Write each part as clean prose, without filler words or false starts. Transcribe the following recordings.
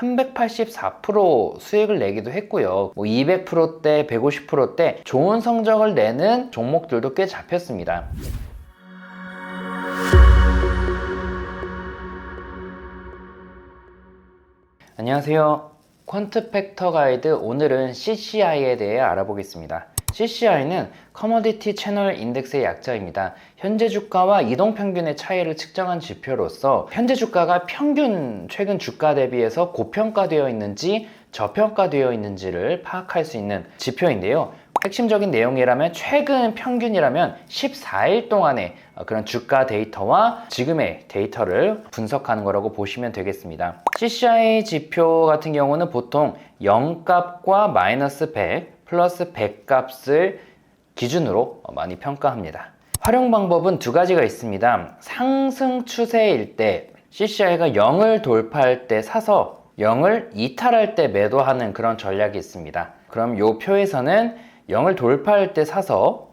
384% 수익을 내기도 했고요. 200%대, 150%대 좋은 성적을 내는 종목들도 꽤 잡혔습니다. 안녕하세요. 퀀트 팩터 가이드, 오늘은 CCI에 대해 알아보겠습니다. CCI는 커머디티 채널 인덱스의 약자입니다. 현재 주가와 이동평균의 차이를 측정한 지표로서 현재 주가가 평균 최근 주가 대비해서 고평가되어 있는지 저평가되어 있는지를 파악할 수 있는 지표인데요. 핵심적인 내용이라면 최근 평균이라면 14일 동안의 그런 주가 데이터와 지금의 데이터를 분석하는 거라고 보시면 되겠습니다. CCI 지표 같은 경우는 보통 0값과 마이너스 100, 플러스 100 값을 기준으로 많이 평가합니다. 활용 방법은 두 가지가 있습니다. 상승 추세일 때 CCI가 0을 돌파할 때 사서 0을 이탈할 때 매도하는 그런 전략이 있습니다. 그럼 이 표에서는 0을 돌파할 때 사서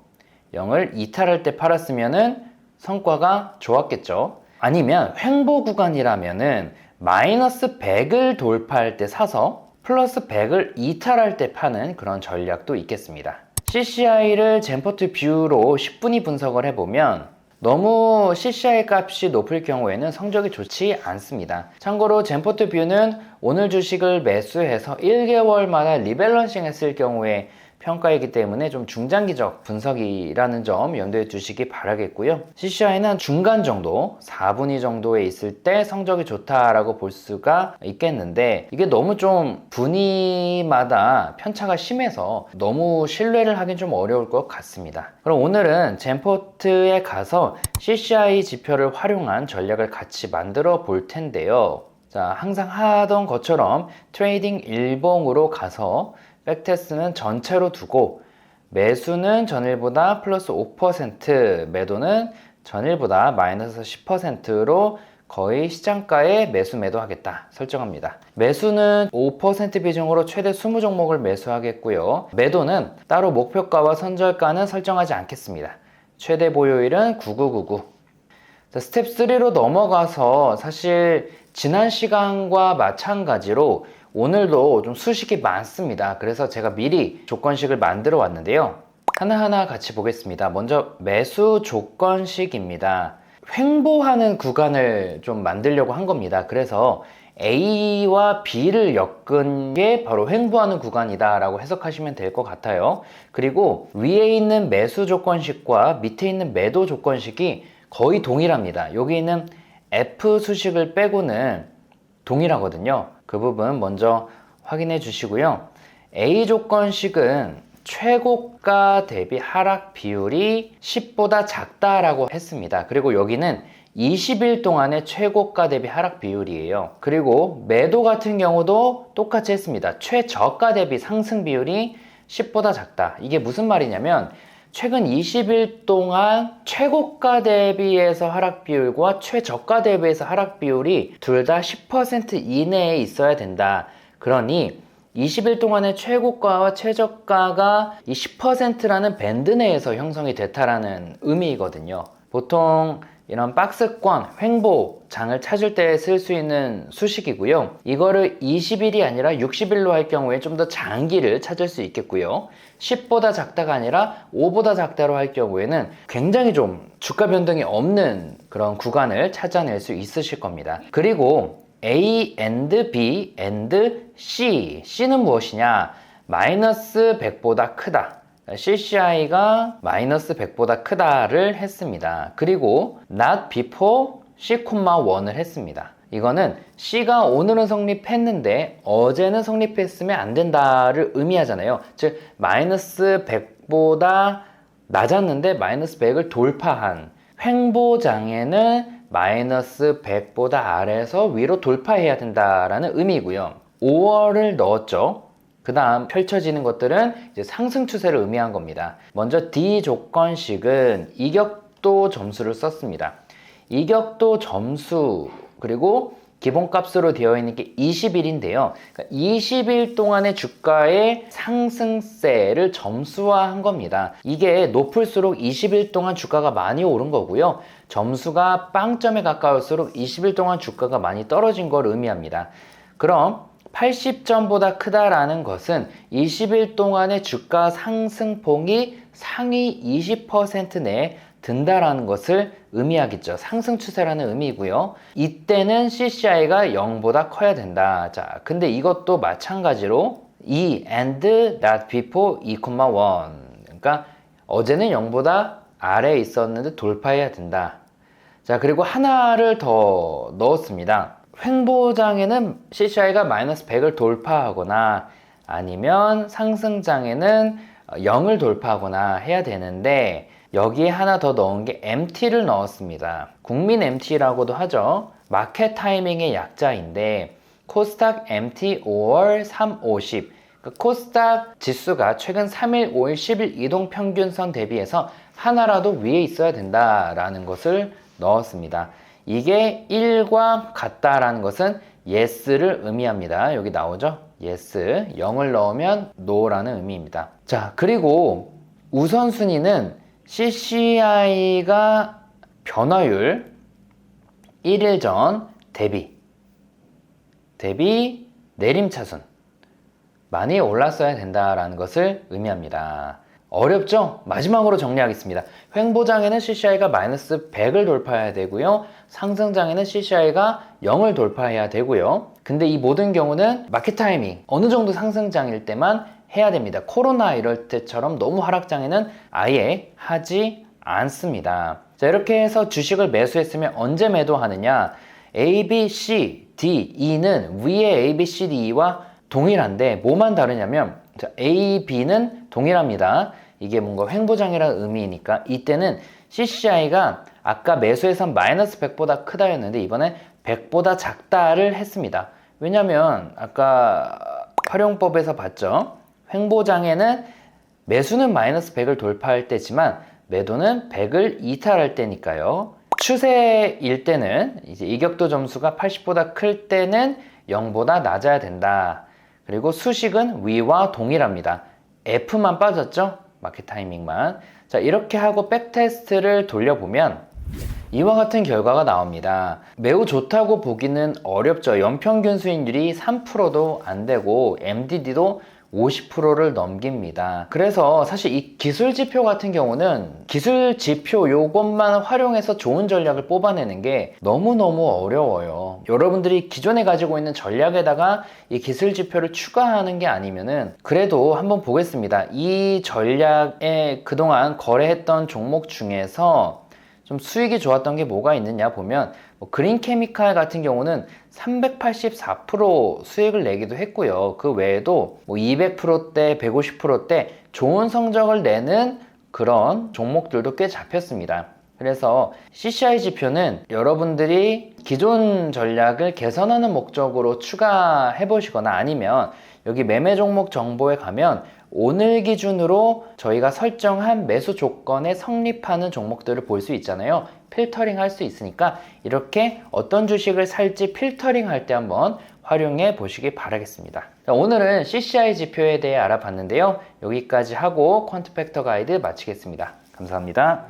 0을 이탈할 때 팔았으면은 성과가 좋았겠죠. 아니면 횡보 구간이라면은 마이너스 100을 돌파할 때 사서 플러스 100을 이탈할 때 파는 그런 전략도 있겠습니다. CCI를 젠포트 뷰로 10분위 분석을 해보면 너무 CCI 값이 높을 경우에는 성적이 좋지 않습니다. 참고로 젠포트 뷰는 오늘 주식을 매수해서 1개월마다 리밸런싱 했을 경우에 평가이기 때문에 좀 중장기적 분석이라는 점 염두에 두시기 바라겠고요. CCI는 중간 정도, 4분위 정도에 있을 때 성적이 좋다라고 볼 수가 있겠는데 이게 너무 좀 분위마다 편차가 심해서 너무 신뢰를 하긴 좀 어려울 것 같습니다. 그럼 오늘은 젠포트에 가서 CCI 지표를 활용한 전략을 같이 만들어 볼 텐데요. 자, 항상 하던 것처럼 트레이딩 일봉으로 가서 백테스트는 전체로 두고 매수는 전일보다 플러스 5%, 매도는 전일보다 마이너스 10%로 거의 시장가에 매수 매도하겠다 설정합니다. 매수는 5% 비중으로 최대 20종목을 매수하겠고요. 매도는 따로 목표가와 선절가는 설정하지 않겠습니다. 최대 보유일은 9999. 자, 스텝 3로 넘어가서 사실 지난 시간과 마찬가지로 오늘도 좀 수식이 많습니다. 그래서 제가 미리 조건식을 만들어 왔는데요. 하나하나 같이 보겠습니다. 먼저 매수 조건식입니다. 횡보하는 구간을 좀 만들려고 한 겁니다. 그래서 A와 B를 엮은 게 바로 횡보하는 구간이다 라고 해석하시면 될 것 같아요. 그리고 위에 있는 매수 조건식과 밑에 있는 매도 조건식이 거의 동일합니다. 여기 있는 F 수식을 빼고는 동일하거든요. 그 부분 먼저 확인해 주시고요. A 조건식은 최고가 대비 하락 비율이 10보다 작다라고 했습니다. 그리고 여기는 20일 동안의 최고가 대비 하락 비율이에요. 그리고 매도 같은 경우도 똑같이 했습니다. 최저가 대비 상승 비율이 10보다 작다. 이게 무슨 말이냐면 최근 20일 동안 최고가 대비해서 하락 비율과 최저가 대비해서 하락 비율이 둘 다 10% 이내에 있어야 된다. 그러니 20일 동안의 최고가와 최저가가 이 10%라는 밴드 내에서 형성이 됐다라는 의미거든요. 보통 이런 박스권, 횡보 장을 찾을 때 쓸 수 있는 수식이고요. 이거를 20일이 아니라 60일로 할 경우에 좀 더 장기를 찾을 수 있겠고요. 10보다 작다가 아니라 5보다 작다로 할 경우에는 굉장히 좀 주가 변동이 없는 그런 구간을 찾아낼 수 있으실 겁니다. 그리고 A and B and C. C는 무엇이냐? 마이너스 100보다 크다. CCI가 마이너스 100보다 크다를 했습니다. 그리고 not before C,1을 했습니다. 이거는 C가 오늘은 성립했는데 어제는 성립했으면 안 된다를 의미하잖아요. 즉 마이너스 100보다 낮았는데 마이너스 100을 돌파한 횡보장에는 마이너스 100보다 아래에서 위로 돌파해야 된다라는 의미고요. 5월을 넣었죠. 그 다음 펼쳐지는 것들은 이제 상승 추세를 의미한 겁니다. 먼저 D 조건식은 이격도 점수를 썼습니다. 이격도 점수 그리고 기본값으로 되어 있는 게 20일인데요. 그러니까 20일 동안의 주가의 상승세를 점수화한 겁니다. 이게 높을수록 20일 동안 주가가 많이 오른 거고요. 점수가 빵점에 가까울수록 20일 동안 주가가 많이 떨어진 걸 의미합니다. 그럼 80점보다 크다라는 것은 20일 동안의 주가 상승폭이 상위 20% 내에 든다라는 것을 의미하겠죠. 상승 추세라는 의미고요. 이때는 CCI가 0보다 커야 된다. 자, 근데 이것도 마찬가지로 and not before 2,1. 그러니까 어제는 0보다 아래에 있었는데 돌파해야 된다. 자, 그리고 하나를 더 넣었습니다. 횡보장에는 CCI가 마이너스 100을 돌파하거나 아니면 상승장에는 0을 돌파하거나 해야 되는데 여기에 하나 더 넣은 게 MT를 넣었습니다. 국민 MT라고도 하죠. 마켓 타이밍의 약자인데 코스닥 MT 5월 350 코스닥 지수가 최근 3일, 5일, 10일 이동평균선 대비해서 하나라도 위에 있어야 된다라는 것을 넣었습니다. 이게 1과 같다라는 것은 yes를 의미합니다. 여기 나오죠? yes, 0을 넣으면 no라는 의미입니다. 자, 그리고 우선순위는 CCI가 변화율 1일 전 대비 내림차순 많이 올랐어야 된다라는 것을 의미합니다. 어렵죠? 마지막으로 정리하겠습니다. 횡보장에는 CCI가 마이너스 100을 돌파해야 되고요. 상승장에는 CCI가 0을 돌파해야 되고요. 근데 이 모든 경우는 마켓 타이밍 어느 정도 상승장일 때만 해야 됩니다. 코로나 이럴 때처럼 너무 하락장에는 아예 하지 않습니다. 자, 이렇게 해서 주식을 매수했으면 언제 매도하느냐? A, B, C, D, E는 위에 A, B, C, D, E와 동일한데 뭐만 다르냐면 자, A, B는 동일합니다. 이게 뭔가 횡보장이라는 의미니까 이때는 CCI가 아까 매수에선 마이너스 100보다 크다였는데 이번엔 100보다 작다를 했습니다. 왜냐면 아까 활용법에서 봤죠. 횡보장에는 매수는 마이너스 100을 돌파할 때지만 매도는 100을 이탈할 때니까요. 추세일 때는 이제 이격도 점수가 80보다 클 때는 0보다 낮아야 된다. 그리고 수식은 위와 동일합니다. F만 빠졌죠? 마켓 타이밍만. 자, 이렇게 하고 백테스트를 돌려보면 이와 같은 결과가 나옵니다. 매우 좋다고 보기는 어렵죠. 연평균 수익률이 3%도 안 되고 MDD도 50%를 넘깁니다. 그래서 사실 이 기술 지표 같은 경우는 기술 지표 요것만 활용해서 좋은 전략을 뽑아내는 게 너무너무 어려워요. 여러분들이 기존에 가지고 있는 전략에다가 이 기술 지표를 추가하는 게 아니면은 그래도 한번 보겠습니다. 이 전략에 그동안 거래했던 종목 중에서 좀 수익이 좋았던 게 뭐가 있느냐 보면 그린 케미칼 같은 경우는 384% 수익을 내기도 했고요. 그 외에도 200%대, 150%대 좋은 성적을 내는 그런 종목들도 꽤 잡혔습니다. 그래서 CCI 지표는 여러분들이 기존 전략을 개선하는 목적으로 추가해 보시거나 아니면 여기 매매 종목 정보에 가면 오늘 기준으로 저희가 설정한 매수 조건에 성립하는 종목들을 볼 수 있잖아요. 필터링 할 수 있으니까 이렇게 어떤 주식을 살지 필터링 할 때 한번 활용해 보시기 바라겠습니다. 자, 오늘은 CCI 지표에 대해 알아봤는데요. 여기까지 하고 퀀트 팩터 가이드 마치겠습니다. 감사합니다.